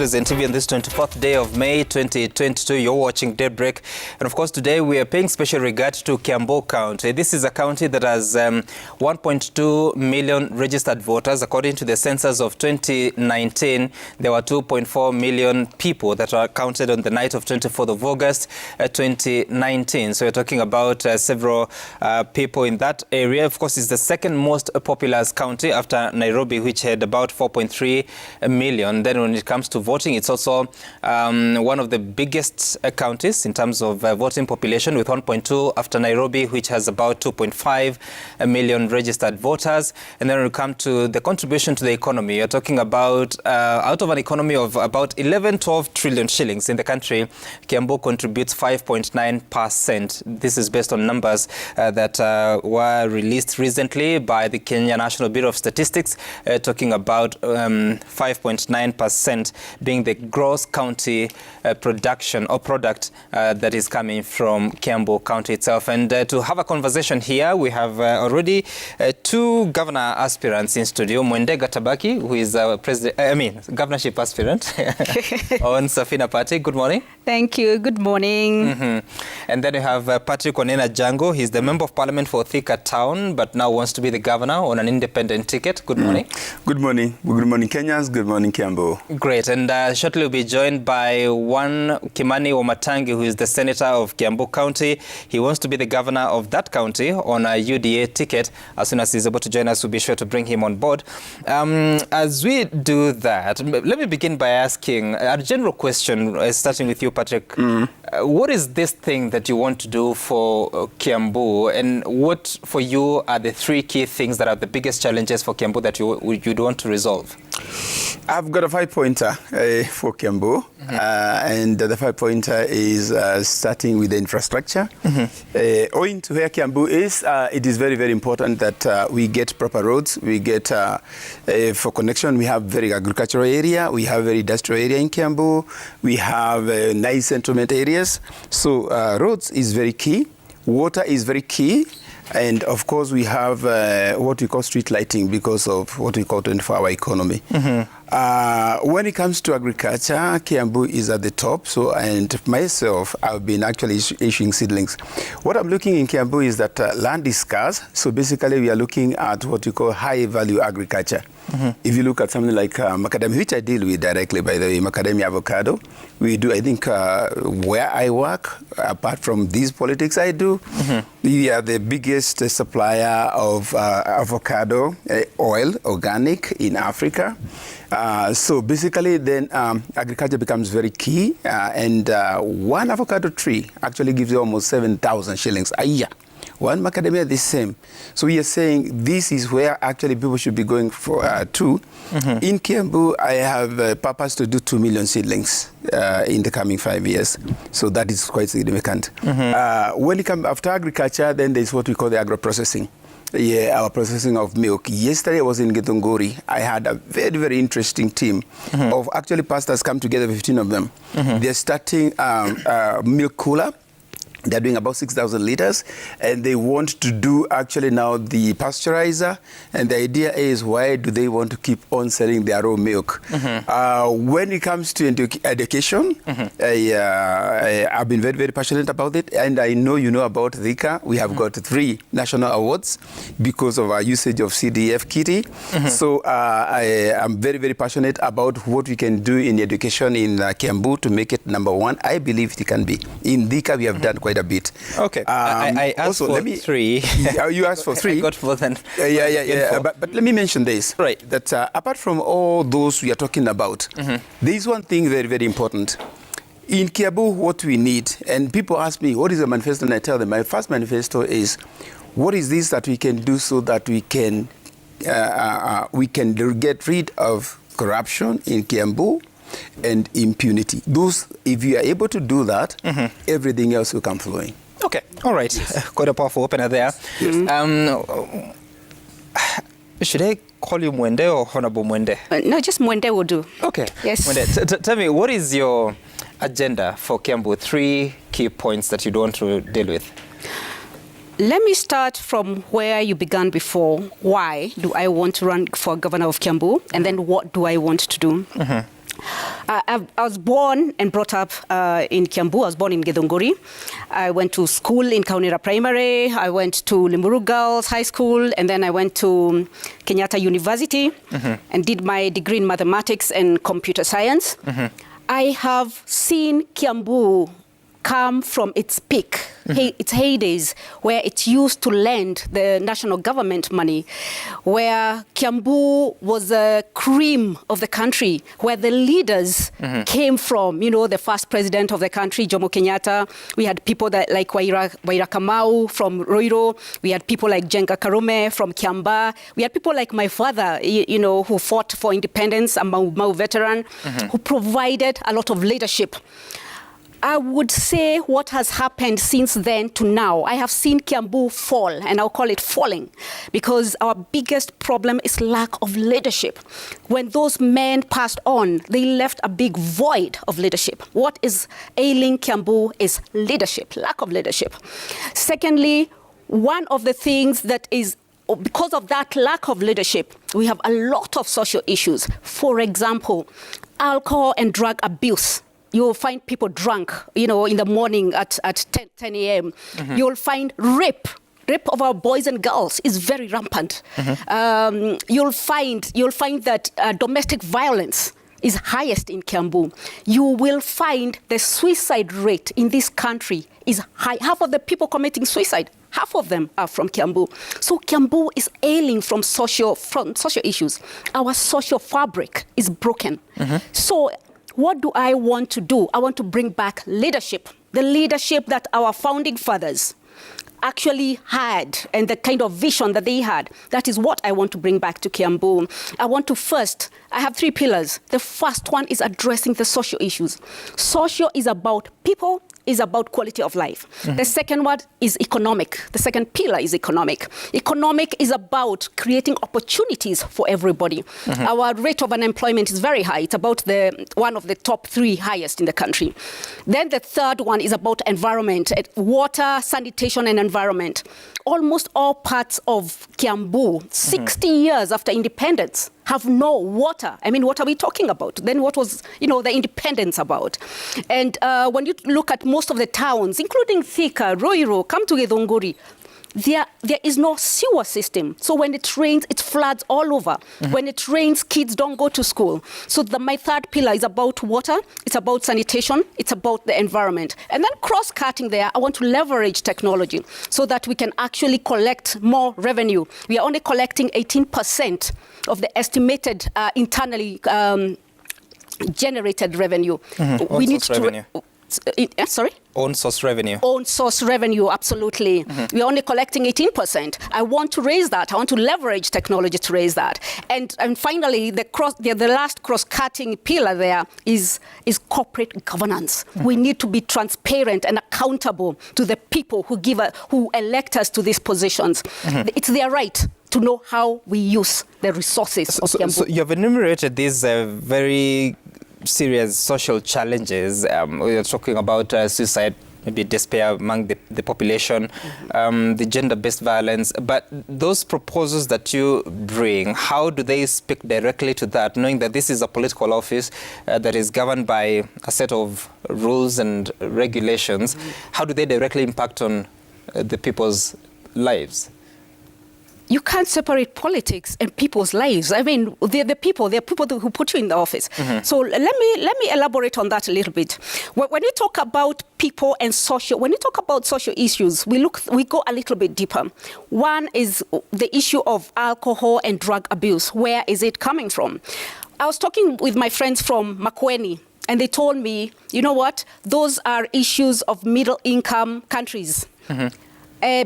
TV on this 24th day of May 2022. You're watching Daybreak, and of course today we are paying special regard to Kiambu County. This is a county that has 1.2 million registered voters. According to the census of 2019, there were 2.4 million people that were counted on the night of 24th of August 2019. So we're talking about several people in that area. Of course, it's the second most populous county after Nairobi, which had about 4.3 million. Then when it comes to voting, it's also one of the biggest counties in terms of voting population, with 1.2 after Nairobi, which has about 2.5 million registered voters. And then when we come to the contribution to the economy, you're talking about out of an economy of about 12 trillion shillings in the country, Kiambu contributes 5.9%. This is based on numbers that were released recently by the Kenya National Bureau of Statistics, talking about 5.9% being the gross county production or product that is coming from Kiambu County itself. And to have a conversation here, we have already two governor aspirants in studio. Mwende Gatabaki, who is governorship aspirant on Safina Party. Good morning. Thank you. Good morning. And then we have Patrick Onena Jango. He's the Member of Parliament for Thika Town, but now wants to be the governor on an independent ticket. Good morning. Good morning. Good morning, Kenyans. Good morning, Kiambu. Great. And shortly we'll be joined by one Kimani Wamatangi, who is the Senator of Kiambu County. He wants to be the governor of that county on a UDA ticket. As soon as he's able to join us, we'll be sure to bring him on board. As we do that, let me begin by asking a general question, starting with you, Patrick. What is this thing that you want to do for Kiambu, and what for you are the three key things that are the biggest challenges for Kiambu that you'd want to resolve? I've got a 5-pointer for Kiambu, and the 5-pointer is starting with the infrastructure. Owing to where Kiambu is, it is very, very important that we get proper roads. We get, for connection, we have very agricultural area, we have very industrial area in Kiambu, we have nice settlement areas. So roads is very key, water is very key. And of course, we have what we call street lighting because of what we call 24-hour economy. When it comes to agriculture, Kiambu is at the top. So, and myself, I've been actually issuing seedlings. What I'm looking in Kiambu is that land is scarce. So basically, we are looking at what we call high-value agriculture. If you look at something like macadamia, which I deal with directly, by the way, macadamia avocado, we do, I think, where I work, apart from these politics I do, we are the biggest supplier of avocado oil, organic, in Africa. So basically, then agriculture becomes very key, and one avocado tree actually gives you almost 7,000 shillings a year. One macadamia, the same. So we are saying this is where actually people should be going for to. In Kiambu, I have a purpose to do 2 million seedlings in the coming 5 years. So that is quite significant. When it comes after agriculture, then there's what we call the agro-processing. Yeah, our processing of milk. Yesterday I was in Githunguri. I had a very, very interesting team of actually pastors come together, 15 of them. They're starting a milk cooler. They're doing about 6,000 liters, and they want to do actually now the pasteurizer. And the idea is, why do they want to keep on selling their raw milk? When it comes to education, I've been very, very passionate about it. And I know you know about Thika. We have got 3 national awards because of our usage of CDF kitty. So I'm very, very passionate about what we can do in education in Kiambu to make it #1. I believe it can be. In Thika, we have done quite a bit. Okay. I asked also, for 3. You asked for 3? I got more than. But let me mention this. Right. That apart from all those we are talking about, there is one thing very, very important. In Kiambu, what we need, and people ask me, what is the manifesto? And I tell them, my first manifesto is, what is this that we can do so that we can get rid of corruption in Kiambu and impunity. Those, if you are able to do that, everything else will come flowing. Okay, all right. Yes. Quite a powerful opener there. Yes. Should I call you Mwende or Honorable Mwende? No, just Mwende will do. Okay. Yes. Mwende, tell me, what is your agenda for Kiambu? 3 key points that you want to deal with. Let me start from where you began before. Why do I want to run for governor of Kiambu? And then what do I want to do? I was born and brought up in Kiambu. I was born in Githunguri. I went to school in Kaunira Primary. I went to Limuru Girls High School, and then I went to Kenyatta University and did my degree in mathematics and computer science. I have seen Kiambu come from its peak, its heydays, where it used to lend the national government money, where Kiambu was a cream of the country, where the leaders came from. You know, the first president of the country, Jomo Kenyatta. We had people that like Waira Kamau from Roiro. We had people like Jenga Karume from Kiamba. We had people like my father, you know, who fought for independence, a Mau veteran, who provided a lot of leadership. I would say what has happened since then to now, I have seen Kiambu fall, and I'll call it falling, because our biggest problem is lack of leadership. When those men passed on, they left a big void of leadership. What is ailing Kiambu is leadership, lack of leadership. Secondly, one of the things that is because of that lack of leadership, we have a lot of social issues. For example, alcohol and drug abuse. You'll find people drunk, you know, in the morning at 10 a.m. You'll find rape of our boys and girls is very rampant. You'll find that domestic violence is highest in Kiambu. You will find the suicide rate in this country is high. Half of the people committing suicide, half of them are from Kiambu. So Kiambu is ailing from social issues. Our social fabric is broken. So what do I want to do? I want to bring back leadership, the leadership that our founding fathers actually had and the kind of vision that they had. That is what I want to bring back to Kiambu. I have 3 pillars. The first one is addressing the social issues. Social is about people, is about quality of life. The second one is economic. The second pillar is economic. Economic is about creating opportunities for everybody. Our rate of unemployment is very high. It's about one of the top 3 highest in the country. Then the third one is about environment, water, sanitation, and environment. Almost all parts of Kiambu, 60 years after independence, have no water. I mean, what are we talking about? Then what was, the independence about? And when you look at most of the towns, including Thika, Roiro, come to Githunguri, there is no sewer system. So when it rains, it floods all over. When it rains, kids don't go to school. So my third pillar is about water, it's about sanitation, it's about the environment. And then cross-cutting there, I want to leverage technology so that we can actually collect more revenue. We are only collecting 18% of the estimated internally generated revenue. We need to revenue. Sorry? Own source revenue. Own source revenue, absolutely. We're only collecting 18%. I want to raise that. I want to leverage technology to raise that. And finally, the last cross-cutting pillar there is corporate governance. We need to be transparent and accountable to the people who elect us to these positions. It's their right to know how we use the resources of Kiambu. So you've enumerated these very serious social challenges. We're talking about suicide, maybe despair among the population, the gender-based violence. But those proposals that you bring, how do they speak directly to that, knowing that this is a political office that is governed by a set of rules and regulations? How do they directly impact on the people's lives? You can't separate politics and people's lives. I mean, they're people who put you in the office. So let me elaborate on that a little bit. When we talk about people and when we talk about social issues, we go a little bit deeper. One is the issue of alcohol and drug abuse. Where is it coming from? I was talking with my friends from Makueni, and they told me, you know what? Those are issues of middle-income countries.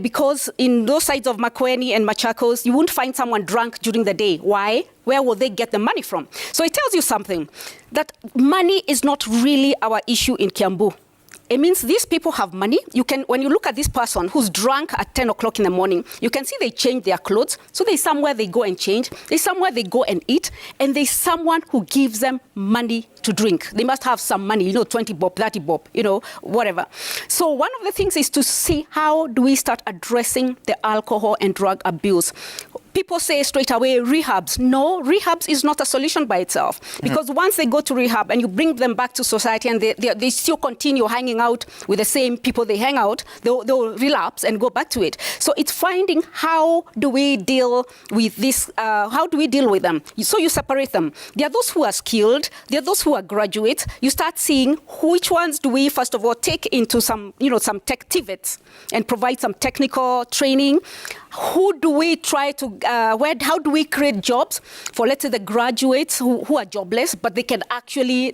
Because in those sides of Makueni and Machakos, you won't find someone drunk during the day. Why? Where will they get the money from? So it tells you something, that money is not really our issue in Kiambu. It means these people have money. When you look at this person who's drunk at 10 o'clock in the morning, you can see they change their clothes. So there's somewhere they go and change. There's somewhere they go and eat. And there's someone who gives them money to drink. They must have some money, 20 bob, 30 bob, whatever. So one of the things is to see how do we start addressing the alcohol and drug abuse. people say straight away, rehabs. No, rehabs is not a solution by itself. Because once they go to rehab and you bring them back to society and they still continue hanging out with the same people they hang out, they'll relapse and go back to it. So it's finding how do we deal with this, how do we deal with them? So you separate them. There are those who are skilled, there are those who are graduates. You start seeing which ones do we, first of all, take into some, some tech TVETs and provide some technical training. Who do we try to, how do we create jobs for, let's say, the graduates who are jobless, but they can actually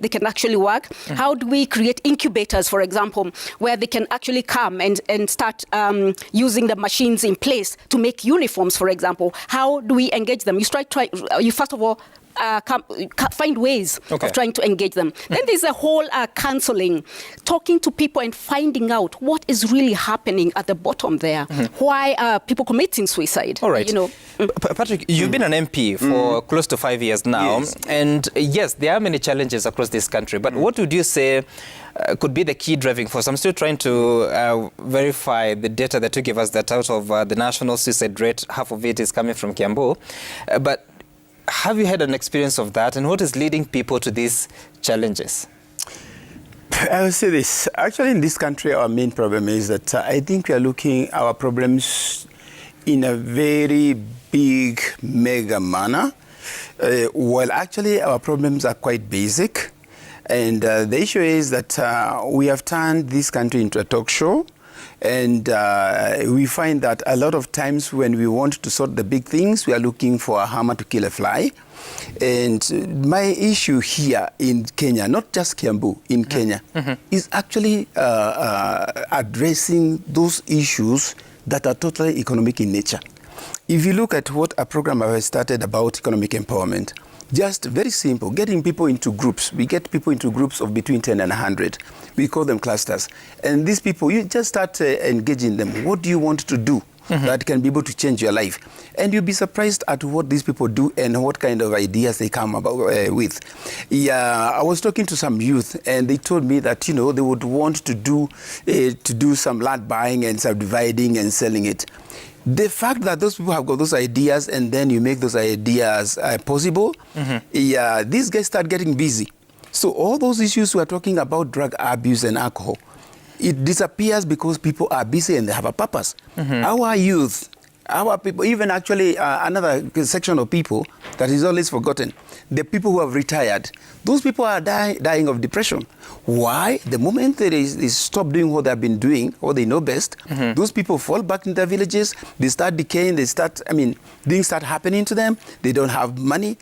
work? How do we create incubators, for example, where they can actually come and start using the machines in place to make uniforms, for example? How do we engage them? You first of all, find ways of trying to engage them. Then there's a whole counseling, talking to people and finding out what is really happening at the bottom there. Why are people committing suicide? All right. Patrick, you've been an MP for close to 5 years now. Yes. And yes, there are many challenges across this country. But what would you say could be the key driving force? I'm still trying to verify the data that you give us, that out of the national suicide rate, half of it is coming from Kiambu. But have you had an experience of that, and what is leading people to these challenges? I will say this. Actually, in this country, our main problem is that I think we are looking at our problems in a very big, mega manner. While actually our problems are quite basic. And the issue is that we have turned this country into a talk show. And we find that a lot of times when we want to sort the big things, we are looking for a hammer to kill a fly. And my issue here in Kenya, not just Kiambu, in Kenya, is actually addressing those issues that are totally economic in nature. If you look at what a program I have started about economic empowerment, just very simple, getting people into groups. We get people into groups of between 10 and 100. We call them clusters. And these people, you just start engaging them. What do you want to do that can be able to change your life? And you'll be surprised at what these people do and what kind of ideas they come about with. Yeah, I was talking to some youth, and they told me that, they would want to do some land buying and subdividing and selling it. The fact that those people have got those ideas and then you make those ideas possible, these guys start getting busy. So all those issues we are talking about, drug abuse and alcohol, it disappears because people are busy and they have a purpose. Our youth, our people, even actually another section of people that is always forgotten, the people who have retired, those people are dying of depression. Why? The moment they stop doing what they've been doing, what they know best, those people fall back in their villages, they start decaying, things start happening to them, they don't have money.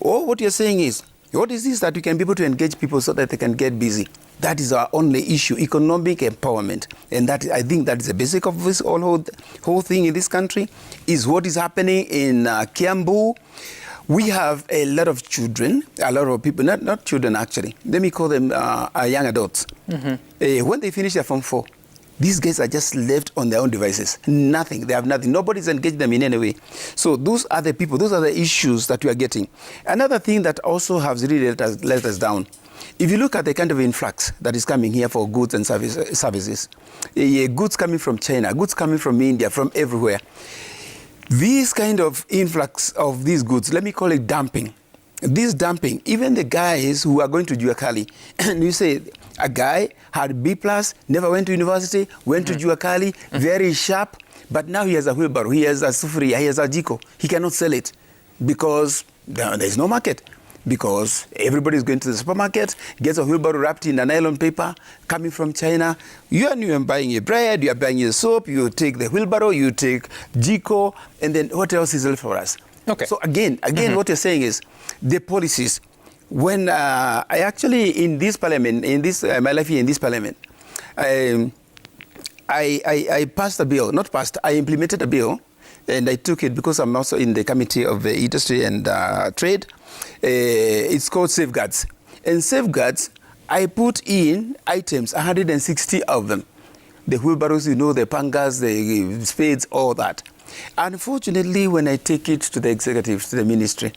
Or what you're saying is, what is this that we can be able to engage people so that they can get busy? That is our only issue, economic empowerment. And that, I think that is the basic of this whole thing in this country, is what is happening in Kiambu. We have a lot of children, a lot of people, not children actually, let me call them young adults. When they finish their Form 4, these guys are just left on their own devices. Nothing, they have nothing. Nobody's engaged them in any way. So those are the people, those are the issues that we are getting. Another thing that also has really let us down, if you look at the kind of influx that is coming here for goods and services, goods coming from China, goods coming from India, from everywhere, this kind of influx of these goods, let me call it dumping. This dumping, even the guys who are going to Juakali, and you say a guy had B+, never went to university, went to Juakali, very sharp, but now he has a wheelbarrow, he has a sufuria, he has a jiko. He cannot sell it because there is no market. Because everybody is going to the supermarket, gets a wheelbarrow wrapped in a nylon paper coming from China. You are buying your bread, you are buying your soap, you take the wheelbarrow, you take jiko, and then what else is left for us? Okay. So again, what you're saying is the policies. When I actually, in this parliament, my life here in this parliament, I passed a bill, I implemented a bill, and I took it because I'm also in the Committee of Industry and Trade. It's called Safeguards. And Safeguards, I put in items, 160 of them. The wheelbarrows, the pangas, the spades, all that. Unfortunately, when I take it to the executives, to the ministry,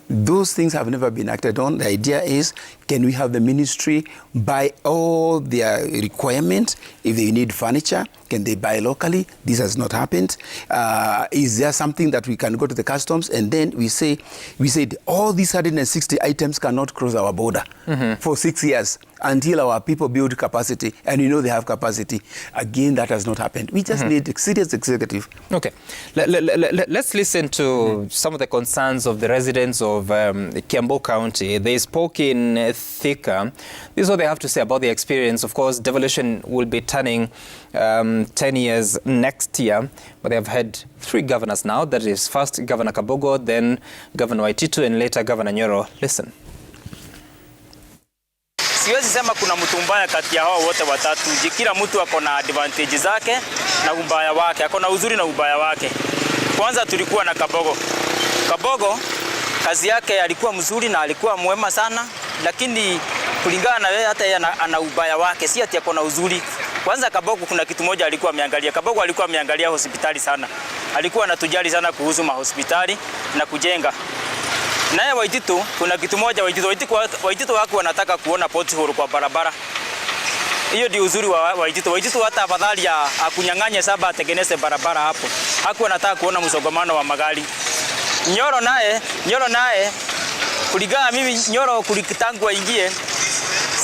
Those things have never been acted on. The idea is, can we have the ministry buy all their requirements? If they need furniture, can they buy locally? This has not happened. Is there something that we can go to the customs and then we said all these 160 items cannot cross our border for 6 years until our people build capacity, and we know they have capacity. Again, that has not happened. We just need a serious executive. Okay, let's listen to some of the concerns of the residents of Kiambu County. They spoke in Thika. This is what they have to say about the experience. Of course, devolution will be turning 10 years next year, but they have had 3 governors now. That is first Governor Kabogo, then Governor Waititu, and later Governor Nyoro. Listen. Siwezi sema kuna mtu mbaya kati ya hao wote watatu. Kila mtu ako na advantage zake na ubaya wake. Ako na uzuri na ubaya wake. Kwanza tulikuwa na Kabogo. Kabogo kazi yake alikuwa mzuri na alikuwa mwema sana, lakini kulingana na yeye hata yeye ana ubaya wake, si ati ako na uzuri. Kwanza Kabogo kuna kitu moja alikuwa ameangalia. Kabogo alikuwa ameangalia hospitali sana. Alikuwa anatujali sana kuhusu mahospitali na kujenga. Naye Waititu kuna kitu moja Waititu wako wanataka kuona pothole kwa barabara. Hiyo ndio uzuri wa Waititu. Waititu hata afadhali akunyang'anye saba atengeneze barabara hapo. Hakuwa anataka kuona msongamano wa magari. Nyoro naye kulingana mimi Nyoro kulikitangu waingie.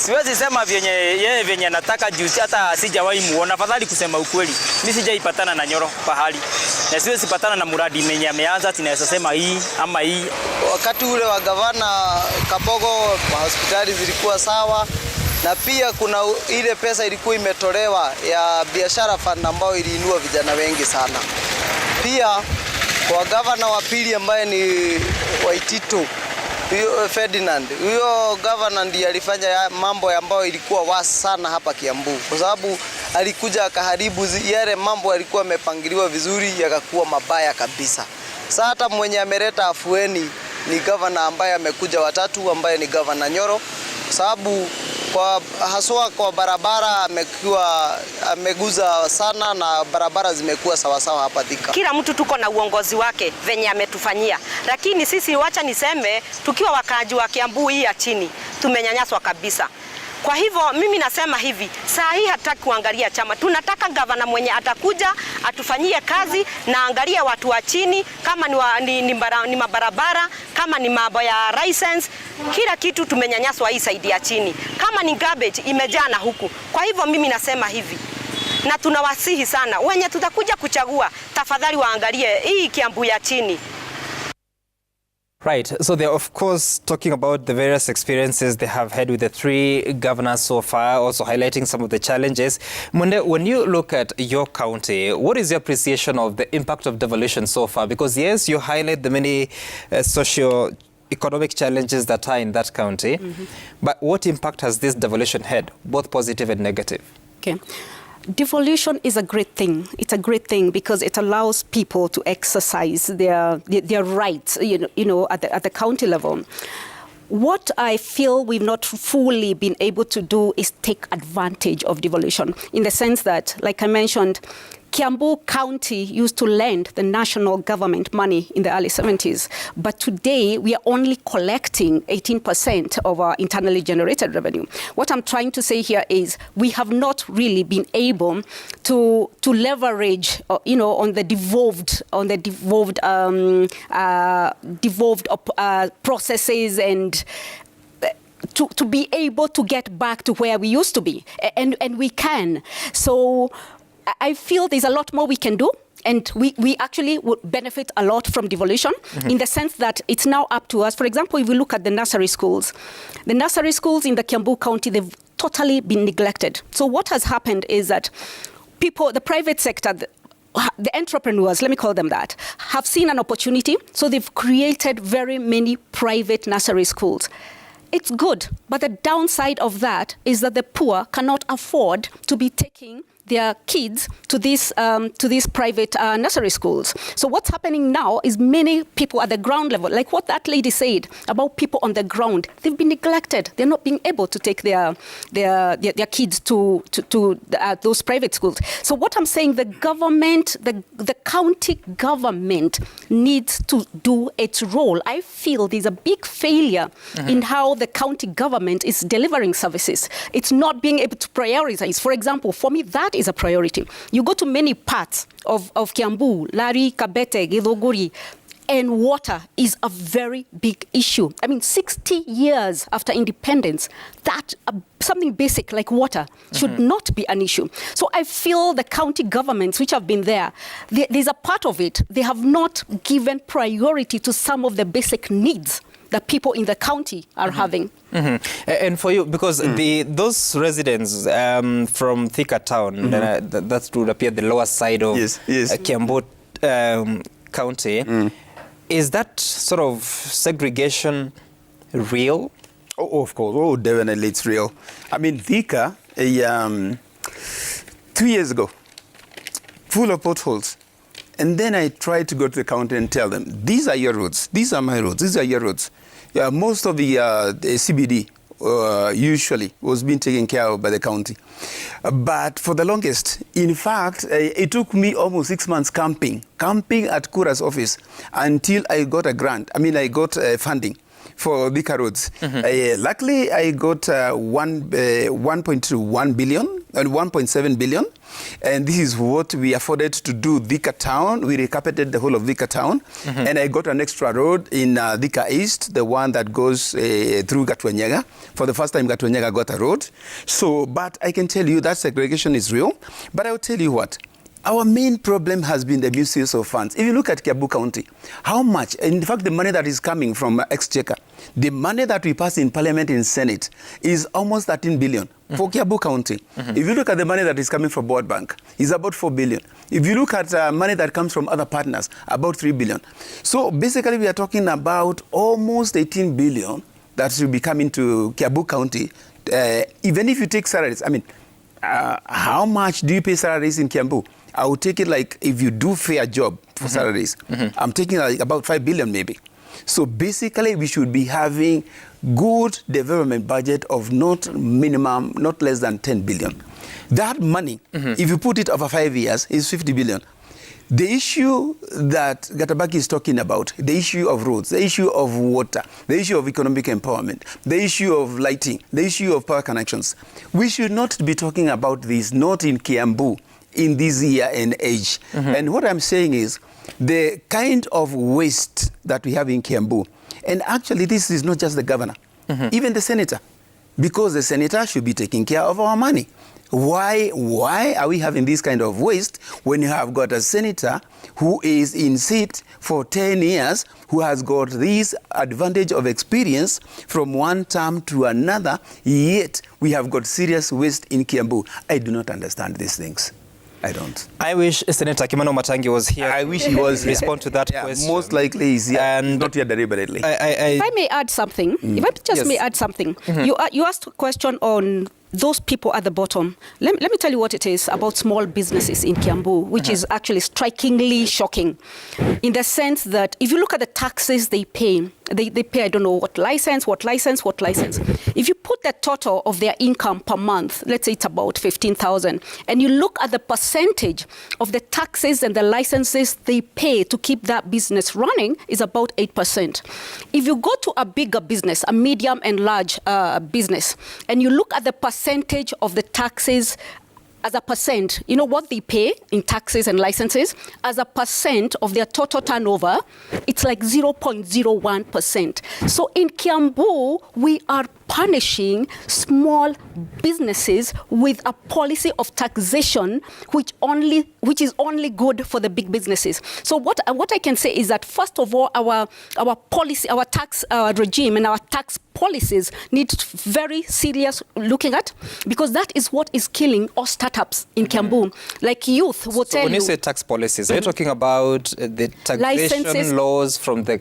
Siwezi sema vyenye anataka juzi, hata sijawahi muona. Afadhali kusema ukweli. Mimi sijaipatana na Nyoro pahali. Na siwezi patana na muradi mwenye ameanza tunaweza sema hii ama hii. Wakati ule wa gavana Kabogo hospitali zilikuwa sawa, na pia kuna ile pesa ilikuwa imetolewa ya biashara fund ambayo iliinua vijana wengi sana. Pia kwa gavana wa pili ambaye ni Waititu, Ferdinand, huyo gavana ndiye alifanya mambo ambayo ilikuwa wasi sana hapa Kiambu, kwa sababu alikuja akaharibu yale mambo yalikuwa yamepangiliwa vizuri yakakuwa mabaya kabisa. Sasa hata mwenye ameleta afueni ni gavana ambaye amekuja watatu, ambaye ni gavana Nyoro, sababu kwa haswa kwa barabara ameguza sana na barabara zimekuwa sawasawa hapa Thika. Kila mtu tuko na uongozi wake venye ametufanyia, lakini sisi wacha niseme tukiwa wakaaji wa Kiambu hii ya chini tumenyanyaswa kabisa. Kwa hivyo mimi nasema hivi, saa hii hataki kuangalia chama. Tunataka gavana mwenye atakuja atufanyie kazi na angalia watu wa chini, kama ni mabarabara, kama ni mambo ya license, kila kitu tumenyanyaswa hii saidi ya chini. Kama ni garbage imejaa na huku. Kwa hivyo mimi nasema hivi, na tunawasihi sana wenye tutakuja kuchagua, tafadhali waangalie hii Kiambu ya chini. Right, so they're of course talking about the various experiences they have had with the 3 governors so far, also highlighting some of the challenges. Munde, when you look at your county, what is your appreciation of the impact of devolution so far? Because yes, you highlight the many socio-economic challenges that are in that county, but what impact has this devolution had, both positive and negative? Okay. Devolution is a great thing. It's a great thing because it allows people to exercise their rights, you know, at the county level. What I feel we've not fully been able to do is take advantage of devolution, in the sense that, like I mentioned, Kiambu County used to lend the national government money in the early 70s, but today we are only collecting 18% of our internally generated revenue. What I'm trying to say here is we have not really been able to leverage, you know, on the devolved processes and to be able to get back to where we used to be, and we can. So I feel there's a lot more we can do, and we actually would benefit a lot from devolution, in the sense that it's now up to us. For example, if we look at the nursery schools in the Kiambu County, they've totally been neglected. So what has happened is that people, the private sector, the entrepreneurs, let me call them that, have seen an opportunity, so they've created very many private nursery schools. It's good, but the downside of that is that the poor cannot afford to be taking their kids to these private nursery schools. So what's happening now is many people at the ground level, like what that lady said about people on the ground, they've been neglected. They're not being able to take their kids to those private schools. So what I'm saying, the government, the county government needs to do its role. I feel there's a big failure in how the county government is delivering services. It's not being able to prioritize. For example, for me, that is a priority. You go to many parts of Kiambu, Lari, Kabete, Githunguri, and water is a very big issue. I mean, 60 years after independence, that something basic like water should not be an issue. So I feel the county governments which have been there's a part of it, they have not given priority to some of the basic needs that people in the county are having. And for you, because those residents from Thika town, that would appear the lower side of Kiambu County, is that sort of segregation real? Oh, of course. Oh, definitely it's real. I mean, Thika, 2 years ago, full of potholes. And then I tried to go to the county and tell them, these are your roads, these are my roads, these are your roads. Yeah, most of the CBD usually was being taken care of by the county. But for the longest, in fact, it took me almost 6 months camping at Kura's office until I got a grant. I mean, I got funding for Thika roads. Luckily, I got 1.1 billion and 1.7 billion. And this is what we afforded to do Thika town. We recarpeted the whole of Thika town. And I got an extra road in Thika East, the one that goes through Gatwenyega. For the first time, Gatwenyega got a road. So, but I can tell you that segregation is real. But I'll tell you what. Our main problem has been the misuse of funds. If you look at Kiambu County, how much, in fact, the money that is coming from Exchequer, the money that we pass in Parliament and Senate is almost 13 billion for Kiambu County. If you look at the money that is coming from Board Bank, it's about 4 billion. If you look at money that comes from other partners, about 3 billion. So basically, we are talking about almost 18 billion that should be coming to Kiambu County. Even if you take salaries, I mean, how much do you pay salaries in Kiambu? I would take it like if you do fair job for salaries. I'm taking like about 5 billion maybe. So basically we should be having good development budget of not less than 10 billion. That money, if you put it over 5 years, is 50 billion. The issue that Gatabaki is talking about, the issue of roads, the issue of water, the issue of economic empowerment, the issue of lighting, the issue of power connections, we should not be talking about this, not in Kiambu, in this year and age. And what I'm saying is the kind of waste that we have in Kiambu, and actually this is not just the governor, even the senator, because the senator should be taking care of our money. Why are we having this kind of waste when you have got a senator who is in seat for 10 years, who has got this advantage of experience from one term to another, yet we have got serious waste in Kiambu? I do not understand these things. I don't. I wish Senator Kimano Matangi was here. I wish he was here. Respond to that question. Most likely he's here, and not here deliberately. If I may add something, if I just may add something, you asked a question on those people at the bottom. Let me tell you what it is about small businesses in Kiambu, which is actually strikingly shocking, in the sense that if you look at the taxes they pay, I don't know what license. If you put the total of their income per month, let's say it's about 15,000, and you look at the percentage of the taxes and the licenses they pay to keep that business running, is about 8%. If you go to a bigger business, a medium and large business, and you look at the percentage of the taxes as a percent, you know what they pay in taxes and licenses? As a percent of their total turnover, it's like 0.01%. So in Kiambu, we are punishing small businesses with a policy of taxation which is only good for the big businesses. So what I can say is that, first of all, our policy, our tax regime and our tax policies need very serious looking at, because that is what is killing all startups in Kiambu. Like youth will tell you. When you say tax policies, are you talking about the taxation laws from the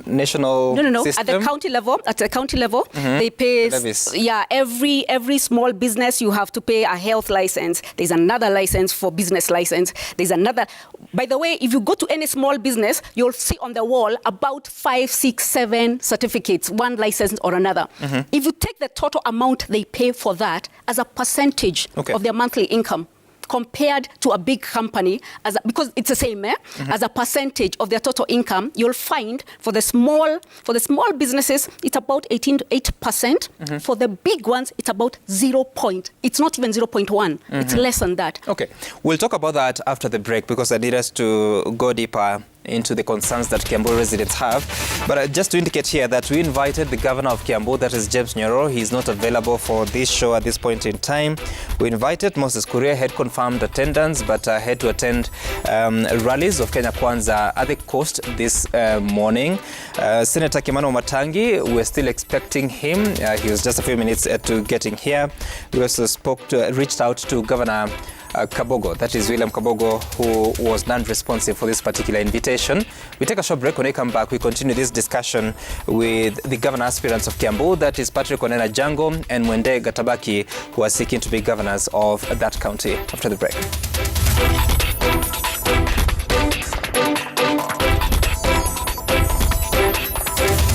national system? At the county level, they pay pay, levies. every small business you have to pay a health license. There's another license for business license. There's another. By the way, if you go to any small business, you'll see on the wall about 5, 6, 7 certificates, one license or another. If you take the total amount they pay for that as a percentage of their monthly income, compared to a big company, because it's the same, as a percentage of their total income, you'll find for the small businesses, it's about 18 to 8%. For the big ones, it's about 0. It's not even 0.1. It's less than that. Okay, we'll talk about that after the break because I need us to go deeper into the concerns that Kiambu residents have. But just to indicate here that we invited the governor of Kiambu, that is James Nyoro. He's not available for this show at this point in time. We invited Moses Kuria, had confirmed attendance, but had to attend rallies of Kenya Kwanza at the coast this morning. Senator Kimano Matangi, we're still expecting him. He was just a few minutes to getting here. We also reached out to Governor Kabogo, that is William Kabogo, who was non-responsive for this particular invitation. We take a short break. When we come back, we continue this discussion with the governor aspirants of Kiambu, that is Patrick Onena Jango and Mwende Gatabaki, who are seeking to be governors of that county. After the break.